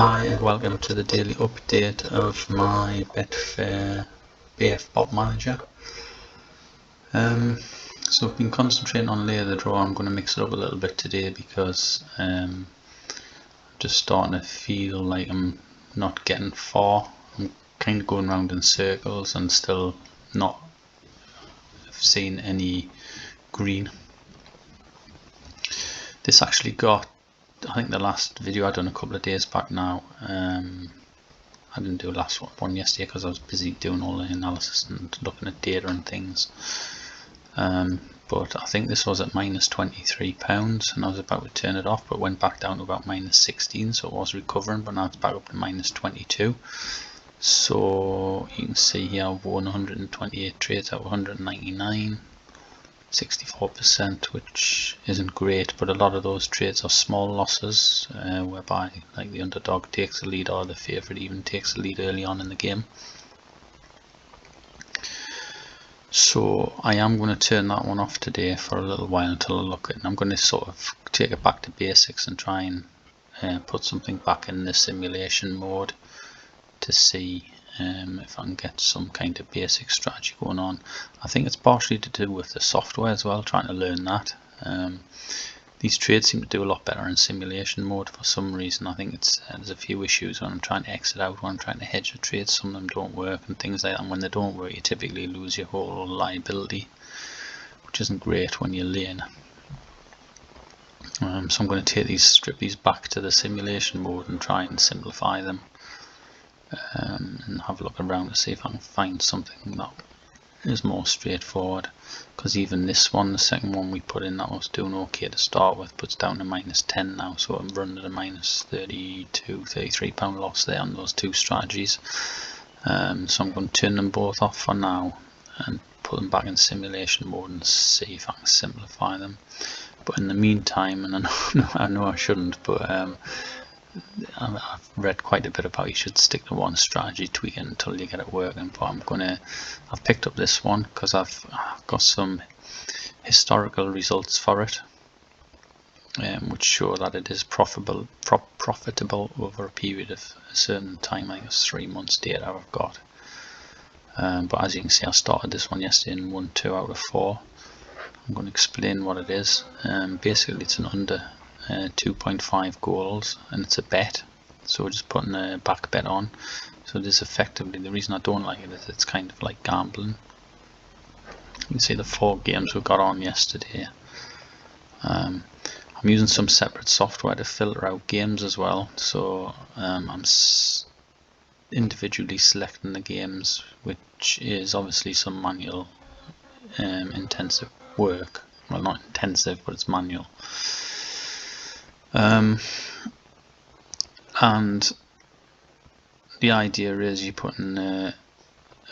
Hi and welcome to the daily update of my Betfair BF Bot Manager. So I've been concentrating on layer the draw. I'm going to mix it up a little bit today because I'm just starting to feel like I'm not getting far. I'm kind of going around in circles and still not seeing any green. This actually got, I think the last video I done a couple of days back now. I didn't do the last one yesterday because I was busy doing all the analysis and looking at data and things. But I think this was at minus £23 and I was about to turn it off, but went back down to about minus 16, so it was recovering, but now it's back up to minus 22. So you can see here I've won 128 trades out of 199, 64%, which isn't great, but a lot of those trades are small losses, whereby like the underdog takes the lead or the favourite even takes the lead early on in the game. So I am going to turn that one off today for a little while until I look at it, and I'm going to sort of take it back to basics and try and put something back in the simulation mode to see if I can get some kind of basic strategy going on. I think it's partially to do with the software as well, trying to learn that. These trades seem to do a lot better in simulation mode for some reason. I think there's a few issues when I'm trying to exit out, when I'm trying to hedge the trades. Some of them don't work and things like that, and when they don't work you typically lose your whole liability, which isn't great when you're laying. So I'm going to strip these back to the simulation mode and try and simplify them. And have a look around to see if I can find something that is more straightforward, because even this one, the second one we put in, that was doing okay to start with, but it's down to minus 10 now, so I'm running at a minus £33 loss there on those two strategies. So I'm going to turn them both off for now and put them back in simulation mode and see if I can simplify them. But in the meantime, and I know I shouldn't, but I've read quite a bit about you should stick to one strategy, tweak it until you get it working. But I've picked up this one because I've got some historical results for it, which show that it is profitable over a period of a certain time. I think it's 3 months data I've got. But as you can see, I started this one yesterday and won 2 out of 4. I'm going to explain what it is. Basically, it's an under 2.5 goals and it's a bet, so we're just putting a back bet on. So this effectively, the reason I don't like it is it's kind of like gambling. You can see the 4 games we got on yesterday. I'm using some separate software to filter out games as well, so I'm individually selecting the games, which is obviously some manual intensive work. Well, not intensive, but it's manual. And the idea is you're putting a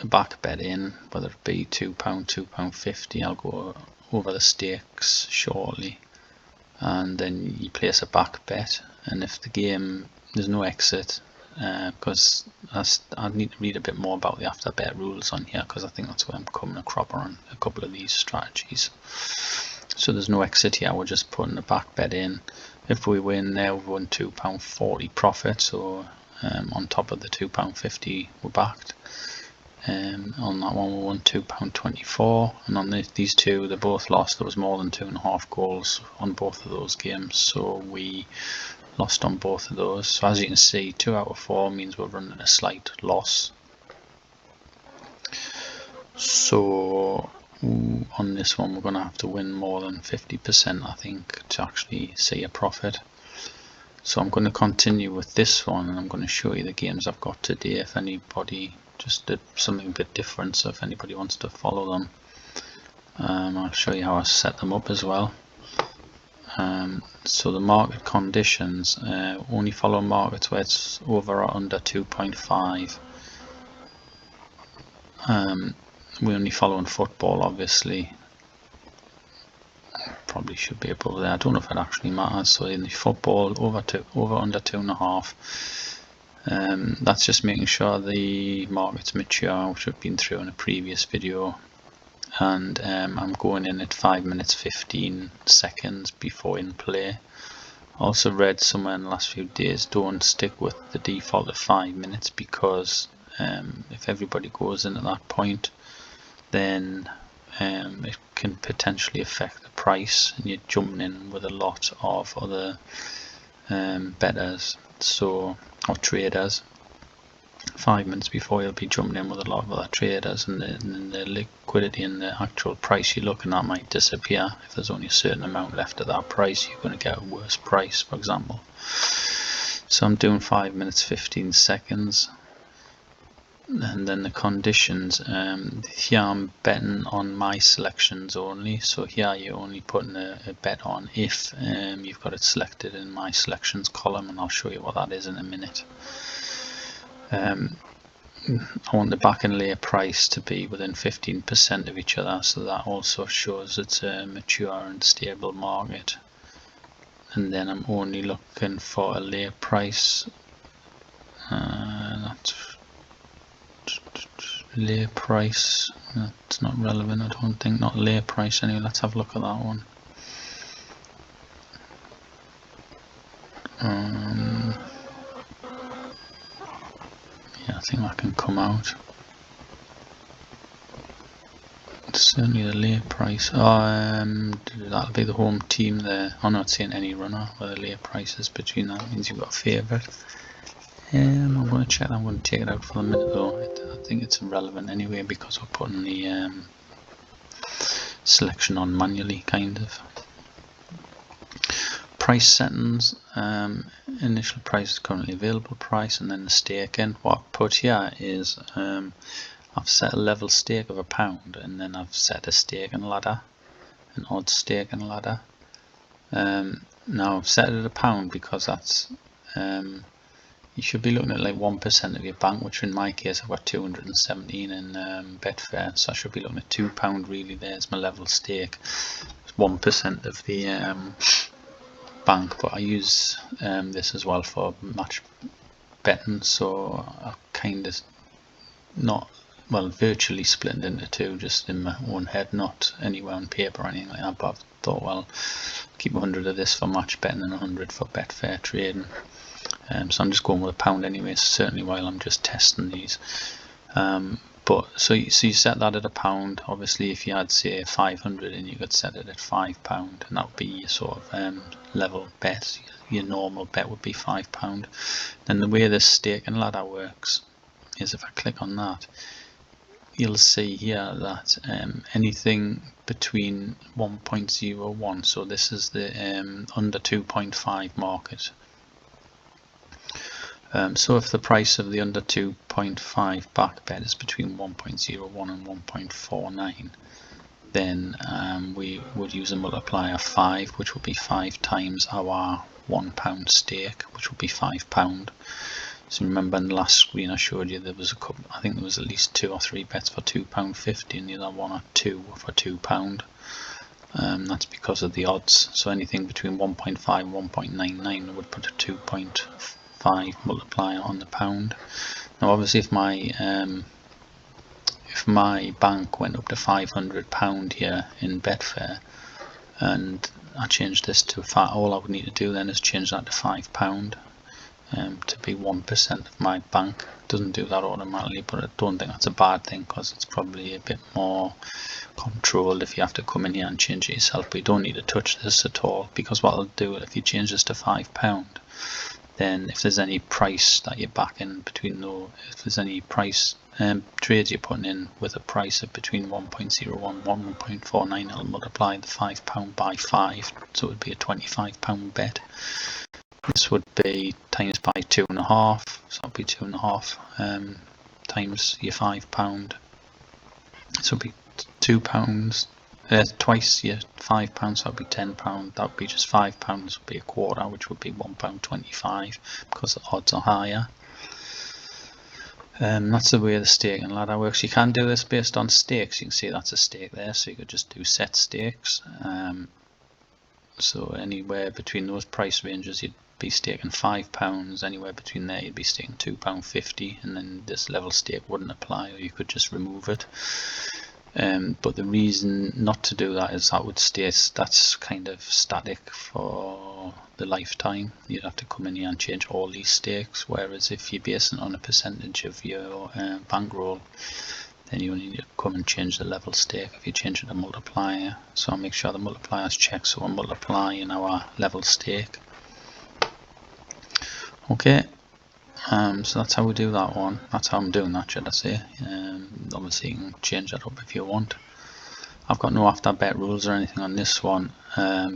back bet in, whether it be £2, £2.50. I'll go over the stakes shortly, and then you place a back bet, and if the game, there's no exit, because I need to read a bit more about the after bet rules on here, because I think that's where I'm coming a cropper on a couple of these strategies. So there's no exit here, we're just putting a back bet in. If we win there, we won £2.40 profit, so on top of the £2.50 we backed. On that one we won £2.24, and on these two, they both lost. There was more than 2.5 goals on both of those games, so we lost on both of those. So as you can see, 2 out of 4 means we're running a slight loss. So on this one we're going to have to win more than 50%, I think, to actually see a profit. So I'm going to continue with this one, and I'm going to show you the games I've got today, if anybody just did something a bit different, so if anybody wants to follow them. I'll show you how I set them up as well. So the market conditions, only follow markets where it's over or under 2.5. We only follow in football, obviously. Probably should be above there. I don't know if it actually matters. So in the football, over under 2.5. That's just making sure the market's mature, which we've been through in a previous video. And I'm going in at 5 minutes 15 seconds before in play. Also read somewhere in the last few days, don't stick with the default of 5 minutes, because if everybody goes in at that point, then it can potentially affect the price, and you're jumping in with a lot of other bettors, or traders. 5 minutes before, you'll be jumping in with a lot of other traders, and the liquidity and the actual price you're looking at might disappear. If there's only a certain amount left at that price, you're going to get a worse price, for example. So I'm doing 5 minutes 15 seconds. And then the conditions, here I'm betting on my selections only, so here you're only putting a bet on if you've got it selected in my selections column, and I'll show you what that is in a minute. I want the back and layer price to be within 15% of each other, so that also shows it's a mature and stable market. And then I'm only looking for a layer price, that's layer price, that's not relevant, I don't think, not layer price anyway. Let's have a look at that one. Yeah, I think that can come out. Certainly the layer price. That'll be the home team there. I'm not seeing any runner where the layer price is between that. Means you've got a favourite. I'm going to check. I'm going to take it out for the minute though. I think it's irrelevant anyway, because we're putting the selection on manually, kind of. Price settings, initial price is currently available price, and then the staking. What I've put here is I've set a level stake of £1, and then I've set a staking ladder, an odd staking ladder. Now I've set it at £1 because that's you should be looking at like 1% of your bank, which in my case I've got 217 in Betfair, so I should be looking at £2 really. There's my level stake. It's 1% of the bank, but I use this as well for match betting, so I kind of virtually split it into two, just in my own head, not anywhere on paper or anything like that. But I've thought, well, keep 100 of this for match betting and 100 for Betfair trading. So I'm just going with £1 anyway, certainly while I'm just testing these. But so you set that at £1. Obviously, if you had say 500 in, you could set it at £5, and that would be your sort of level bet. Your normal bet would be £5. Then the way this staking ladder works is, if I click on that, you'll see here that anything between 1.01, so this is the under 2.5 market. So if the price of the under 2.5 back bet is between 1.01 and 1.49, then we would use a multiplier of 5, which would be 5 times our £1 stake, which would be £5. So remember in the last screen I showed you there was a couple, I think there was at least 2 or 3 bets for £2.50, and the other one or two for £2. That's because of the odds. So anything between 1.5 and 1.99 would put a 2.5 multiplier on the pound. Now obviously if my bank went up to £500 here in Betfair, and I changed this to all I would need to do then is change that to £5 to be 1% of my bank. It doesn't do that automatically, but I don't think that's a bad thing, because it's probably a bit more controlled if you have to come in here and change it yourself. But you don't need to touch this at all, because what I'll do, if you change this to £5, then if there's any price that you're backing between those, if there's any price trades you're putting in with a price of between 1.01 and 1.49, it'll multiply the £5 by 5, so it would be a £25 bet. This would be times by 2.5, so that would be 2.5 times your £5. So it would be £2, twice your £5, so that would be £10. That would be just £5 would be a quarter, which would be £1.25, because the odds are higher. That's the way the staking ladder works. You can do this based on stakes. You can see that's a stake there, so you could just do set stakes. So anywhere between those price ranges you'd be staking £5, anywhere between there you'd be staking £2.50, and then this level stake wouldn't apply, or you could just remove it. But the reason not to do that is that would stay, that's kind of static for for the lifetime, you'd have to come in here and change all these stakes, whereas if you're basing it on a percentage of your bankroll, then you only need to come and change the level stake if you change it to multiplier. So I'll make sure the multiplier is checked, so we'll multiply in our level stake. Okay, so that's how we do that one. That's how I'm doing that, should I say. Obviously you can change that up if you want. I've got no after bet rules or anything on this one,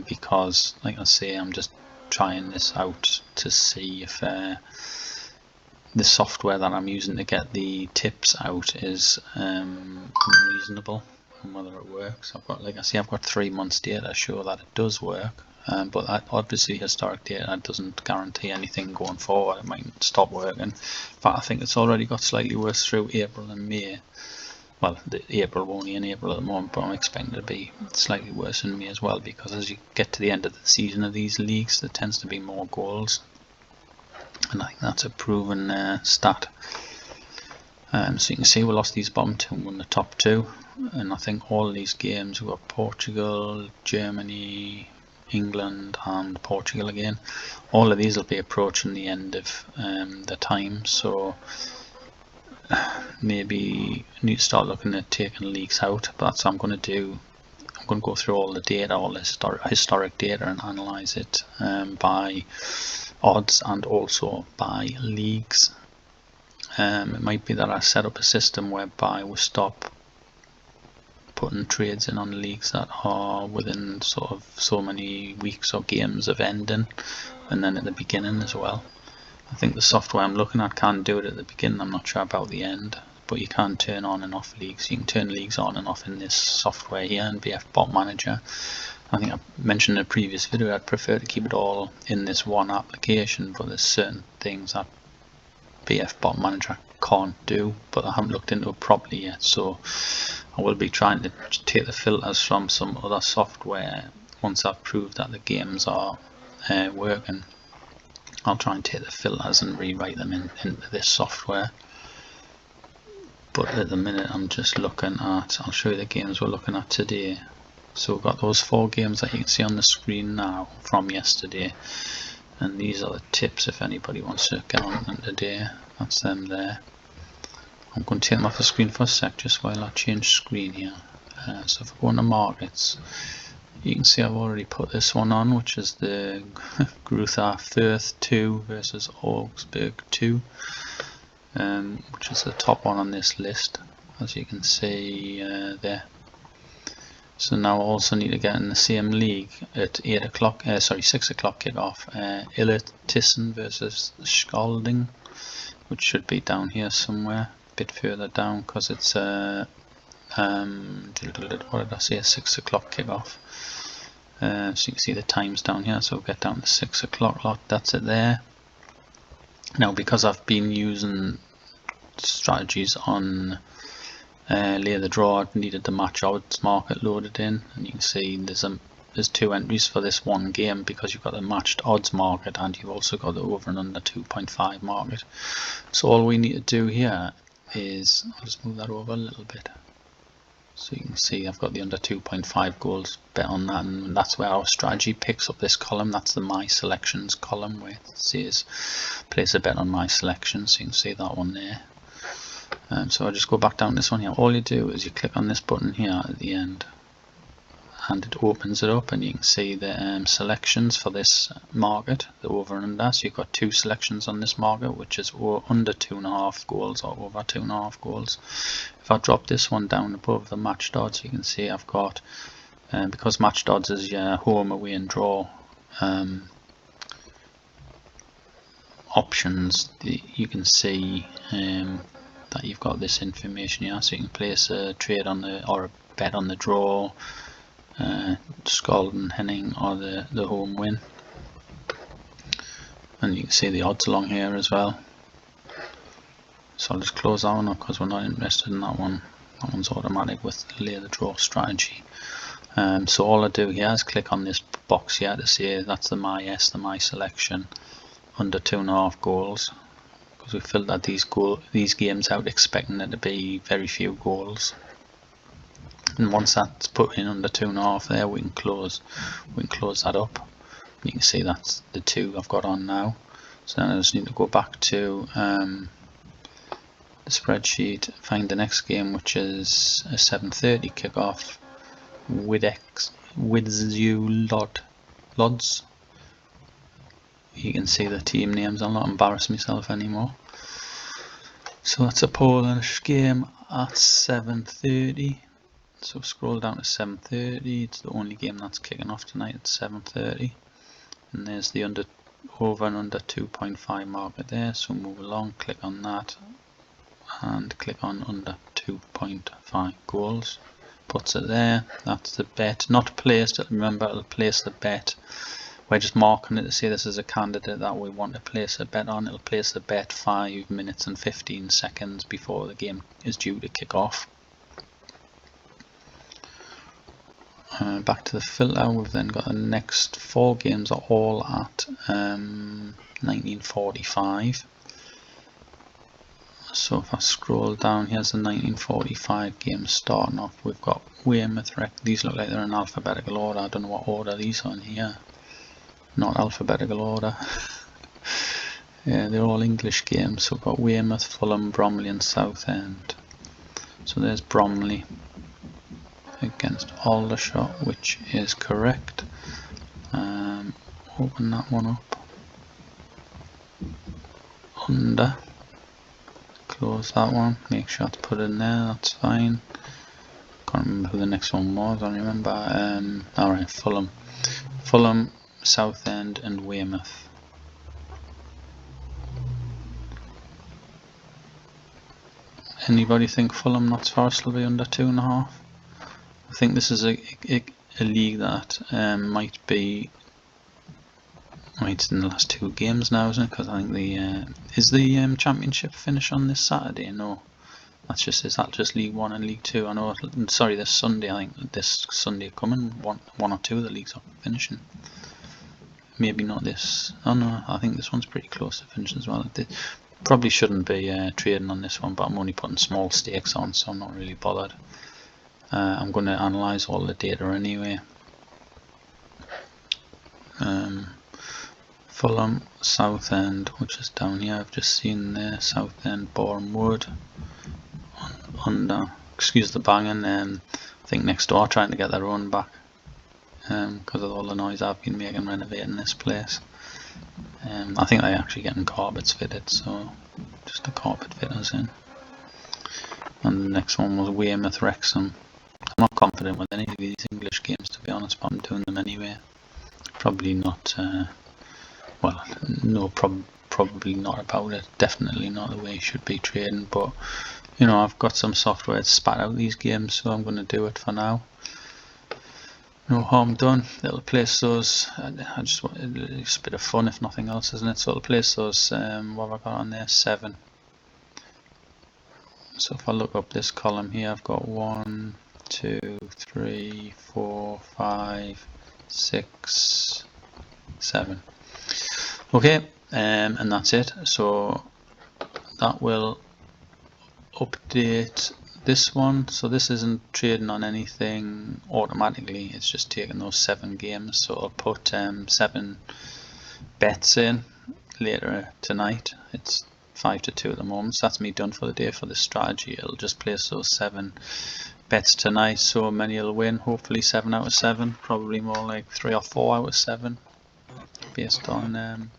because like I say, I'm just trying this out to see if the software that I'm using to get the tips out is reasonable and whether it works. I've got, like I say, I've got 3 months data to show that it does work, but that obviously historic data doesn't guarantee anything going forward. It might stop working. In fact, I think it's already got slightly worse through April and May. Well, the April, we're only in April at the moment, but I'm expecting it to be slightly worse in May as well, because as you get to the end of the season of these leagues, there tends to be more goals, and I think that's a proven stat. So you can see we lost these bottom two and won the top two, and I think all of these games, we've got Portugal, Germany, England and Portugal again. All of these will be approaching the end of the time, so maybe need to start looking at taking leagues out. But that's what I'm going to do. I'm going to go through all the data, all the historic data, and analyze it by odds and also by leagues. It might be that I set up a system whereby we stop putting trades in on leagues that are within sort of so many weeks or games of ending, and then at the beginning as well. I think the software I'm looking at can do it at the beginning. I'm not sure about the end, but you can turn on and off leagues. You can turn leagues on and off in this software here in BF Bot Manager. I think I mentioned in a previous video I'd prefer to keep it all in this one application, but there's certain things that BF Bot Manager can't do, but I haven't looked into it properly yet, so I will be trying to take the filters from some other software once I've proved that the games are working. I'll try and take the filters and rewrite them into this software. But at the minute I'm just looking at, I'll show you the games we're looking at today. So we've got those 4 games that you can see on the screen now from yesterday. And these are the tips if anybody wants to get on them today. That's them there. I'm going to take them off the screen for a sec just while I change screen here. So if I go into markets, you can see I've already put this one on, which is the Gruther Firth 2 versus Augsburg 2, which is the top one on this list, as you can see there. So now I also need to get in the same league at 6 o'clock kickoff. Illet Thyssen versus Schalding, which should be down here somewhere, a bit further down, because it's what did I say, a 6 o'clock kickoff. So you can see the times down here, so we'll get down to 6 o'clock lot, that's it there. Now because I've been using strategies on lay the draw, I needed the match odds market loaded in, and you can see there's 2 entries for this one game, because you've got the matched odds market and you've also got the over and under 2.5 market. So all we need to do here is, I'll just move that over a little bit. So you can see I've got the under 2.5 goals bet on that, and that's where our strategy picks up this column. That's the my selections column where it says place a bet on my selections. So you can see that one there. So I'll just go back down this one here. All you do is you click on this button here at the end, and it opens it up, and you can see the selections for this market, the over and under. So you've got 2 selections on this market, which is under 2.5 goals or over 2.5 goals. If I drop this one down above the matched odds, you can see I've got, because matched odds is your home, away and draw options, you can see that you've got this information here. So you can place a trade on the, or a bet on the draw, Scald and Henning, or the home win, and you can see the odds along here as well. So I'll just close that one up because we're not interested in that one. That one's automatic with the lay the draw strategy. So all I do here is click on this box here to say that's the my selection under 2.5 goals, because we filtered these games out expecting there to be very few goals. And once that's put in under 2.5 there, we can close that up. You can see that's the two I've got on now. So then I just need to go back to the spreadsheet, find the next game, which is a 7:30 kickoff with Lods. You can see the team names. I'll not embarrass myself anymore. So that's a Polish game at 7:30. So scroll down to 7:30. It's the only game that's kicking off tonight at 7:30. And there's the over and under 2.5 marker there. So move along, click on that, and click on under 2.5 goals. Puts it there. That's the bet, not placed. Remember, it'll place the bet. We're just marking it to say this is a candidate that we want to place a bet on. It'll place the bet 5 minutes and 15 seconds before the game is due to kick off. Back to the filter, we've then got the next 4 games are all at 1945. So if I scroll down, here's the 1945 games starting off. We've got Weymouth. These look like they're in alphabetical order. I don't know what order these are in here. Not alphabetical order. Yeah, they're all English games. So we've got Weymouth, Fulham, Bromley and Southend. So there's Bromley against Aldershot, which is correct. Open that one up. Under. Close that one. Make sure to put it in there. That's fine. Can't remember who the next one was. I remember. Alright, Fulham, Southend and Weymouth. Anybody think Fulham Notts Forest will be under 2.5? I think this is a league that might be in the last 2 games now, isn't it? Because I think the is the championship finish on this Saturday? No, that's just, is that just League 1 and League 2? I know. Sorry, this Sunday. I think this Sunday coming, one or two of the leagues are finishing. Maybe not this. Oh no, I think this one's pretty close to finishing as well. Probably shouldn't be trading on this one, but I'm only putting small stakes on, so I'm not really bothered. I'm going to analyse all the data anyway. Fulham, Southend, which is down here, I've just seen there, Southend, Boreham Wood, under, excuse the banging, I think next door trying to get their own back, because of all the noise I've been making renovating this place. I think they're actually getting carpets fitted, so just the carpet fitters in. And the next one was Weymouth, Wrexham. I'm not confident with any of these English games, to be honest, but I'm doing them anyway. Probably not, well, no, probably not about it. Definitely not the way you should be trading, but you know, I've got some software to spat out these games, so I'm going to do it for now. No harm done. It'll place those. I just want, it's a bit of fun if nothing else, isn't it? So it'll place those. What have I got on there? 7. So if I look up this column here, I've got 1, 2, 3, 4, 5, 6, 7. Okay, and that's it. So that will update this one. So this isn't trading on anything automatically, it's just taking those 7 games. So I'll put 7 bets in later tonight. It's 5-2 at the moment, so that's me done for the day for this strategy. It'll just place those 7 bets tonight, so many will win, hopefully 7 out of 7, probably more like 3 or 4 out of 7 based on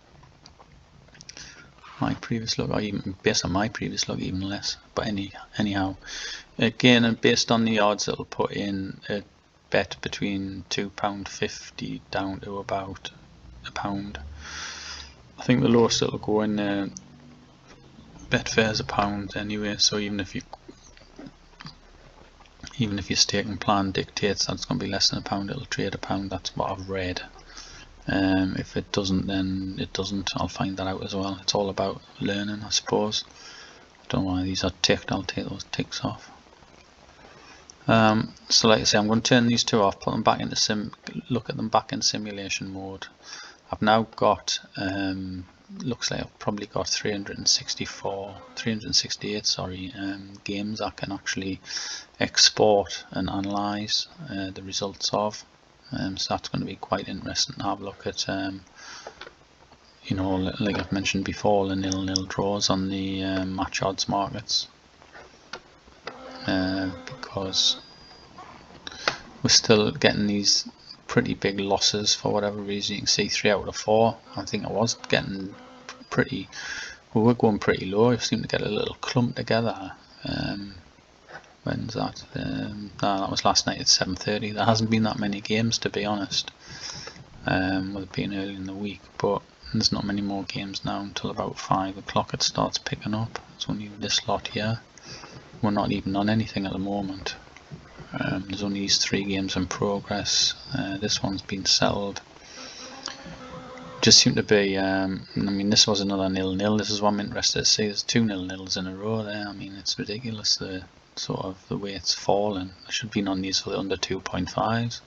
my previous look, or even based on my previous look, even less. But anyhow, again, and based on the odds, it'll put in a bet between £2.50 down to about £1. I think the lowest it'll go in Betfair's £1 anyway. So even if your staking plan dictates that it's going to be less than £1, it'll trade £1. That's what I've read. If it doesn't, then it doesn't. I'll find that out as well. It's all about learning, I suppose. I don't know why these are ticked. I'll take those ticks off. So like I say, I'm going to turn these 2 off, put them back into look at them back in simulation mode. I've now got looks like I've probably got 368 games I can actually export and analyze the results of. So that's going to be quite interesting to have a look at. You know, like I've mentioned before, the 0-0 draws on the match odds markets, because we're still getting these pretty big losses for whatever reason. You can see 3 out of 4. I think I was getting pretty, we were going pretty low. I seemed to get a little clump together. When's that? No, that was last night at 7:30. There hasn't been that many games, to be honest, with it being early in the week, but there's not many more games now until about 5 o'clock it starts picking up. It's only this lot here. We're not even on anything at the moment. There's only these 3 games in progress. This one's been settled. Just seemed to be, I mean, this was another 0-0. This is what I'm interested to see. There's 2 0-0s in a row there. I mean, it's ridiculous, the sort of the way it's fallen. I should have been on these for the under 2.5s.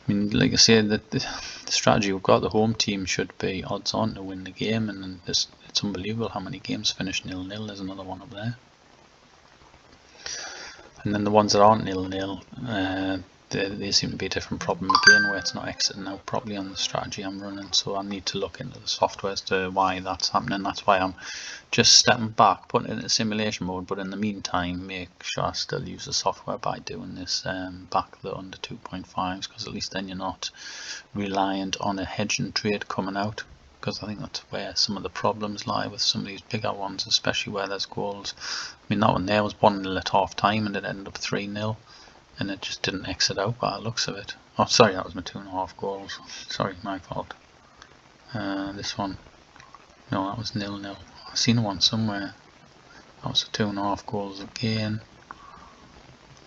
I mean, like I said, the strategy we've got, the home team should be odds on to win the game, and it's unbelievable how many games finish 0-0. There's another one up there. And then the ones that aren't 0-0, they seem to be a different problem again, where it's not exiting out properly on the strategy I'm running. So I need to look into the software as to why that's happening. That's why I'm just stepping back, putting it into simulation mode, but in the meantime make sure I still use the software by doing this back the under 2.5s, because at least then you're not reliant on a hedging trade coming out, because I think that's where some of the problems lie with some of these bigger ones, especially where there's goals. I mean, that one there was 1-0 at half time and it ended up 3-0. And it just didn't exit out by the looks of it. Oh, sorry, that was my 2.5 goals. Sorry, my fault. This one, no, that was 0-0. I've seen one somewhere. That was 2.5 goals again.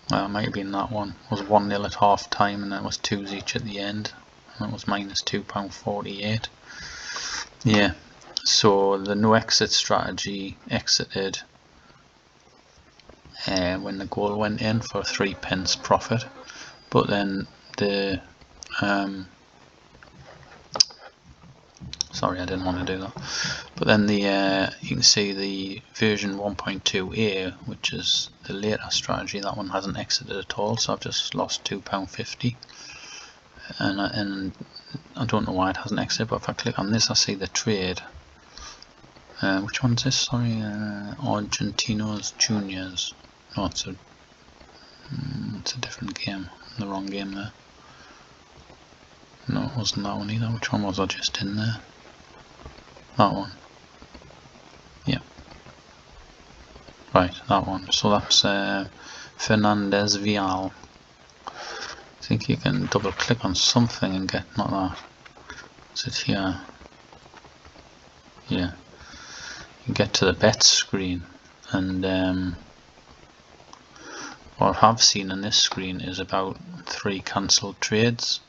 Well, it might have been that one. It was 1-0 at half time and then it was 2s each at the end. And that was minus £2.48. Yeah, so the no exit strategy exited when the goal went in for 3p profit, but then the sorry, I didn't want to do that, but then the you can see the version 1.2a, which is the later strategy, that one hasn't exited at all, so I've just lost £2.50, and I don't know why it hasn't exited, but if I click on this I see the trade. Which one's this? Sorry, Argentinos Juniors. No, it's a different game. The wrong game there. No, it wasn't that one either. Which one was I just in there? That one. Yeah. Right, that one. So that's Fernandez Vial. I think you can double click on something and get, not that. Is it here? Yeah. You get to the bet screen, and what I have seen on this screen is about 3 cancelled trades.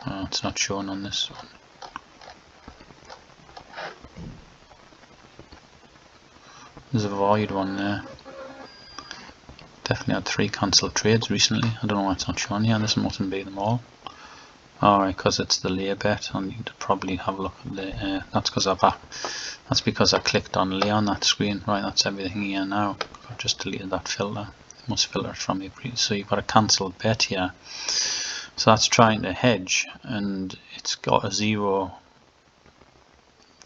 Oh, it's not shown on this one. There's a void one there. Definitely had 3 cancelled trades recently. I don't know why it's not shown here. This mustn't be them all. Alright, because it's the lay bet. I need to probably have a look at the. That's because I clicked on lay on that screen. Right, that's everything here now. I've just deleted that filter. It must filter it from you. So you've got a cancelled bet here. So that's trying to hedge, and it's got a 0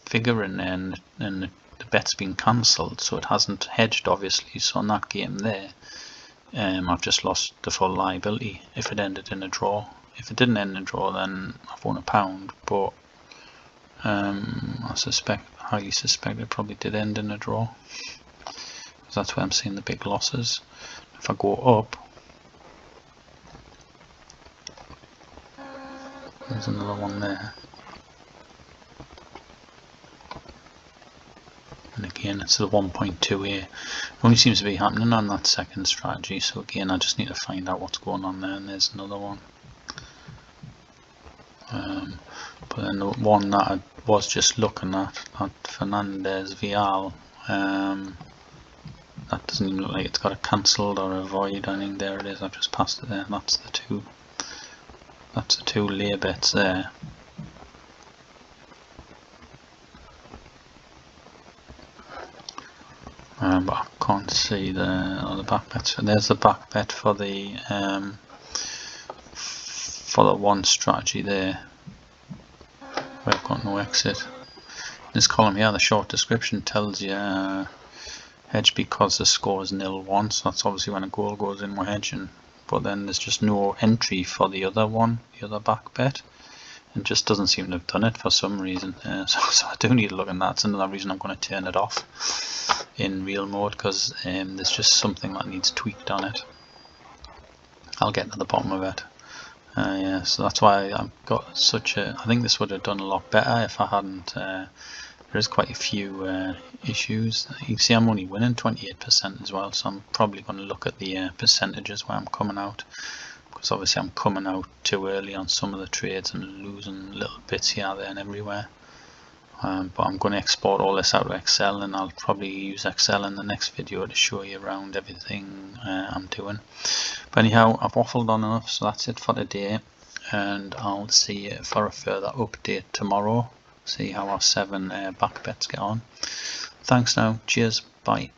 figure in there, and the bet's been cancelled, so it hasn't hedged obviously. So on that game there, I've just lost the full liability if it ended in a draw. If it didn't end in a draw, then I've won £1, but I highly suspect it probably did end in a draw, because that's where I'm seeing the big losses. If I go up, there's another one there, and again it's the 1.2 here. It only seems to be happening on that second strategy, so again I just need to find out what's going on there. And there's another one. But then the one that I was just looking at Fernandez Vial, that doesn't even look like it's got a cancelled or a void. I think there it is. I've just passed it there. That's the two. That's the 2 lay bets there. But I can't see the back bet. So there's the back bet for the one strategy there. We've got no exit. This column here, the short description, tells you hedge because the score is 0-1, so that's obviously when a goal goes in, we're hedging. But then there's just no entry for the other one, the other back bet. It just doesn't seem to have done it for some reason. So I do need to look at that. That's another reason I'm going to turn it off in real mode, because there's just something that needs tweaked on it. I'll get to the bottom of it. Yeah, so that's why I've got such a... I think this would have done a lot better if I hadn't... there is quite a few issues. You can see I'm only winning 28% as well, so I'm probably going to look at the percentages where I'm coming out. Because obviously I'm coming out too early on some of the trades and losing little bits here, there and everywhere. But I'm going to export all this out of Excel, and I'll probably use Excel in the next video to show you around everything I'm doing. But anyhow, I've waffled on enough, so that's it for today, and I'll see you for a further update tomorrow. See how our 7 back bets get on. Thanks now, cheers, bye.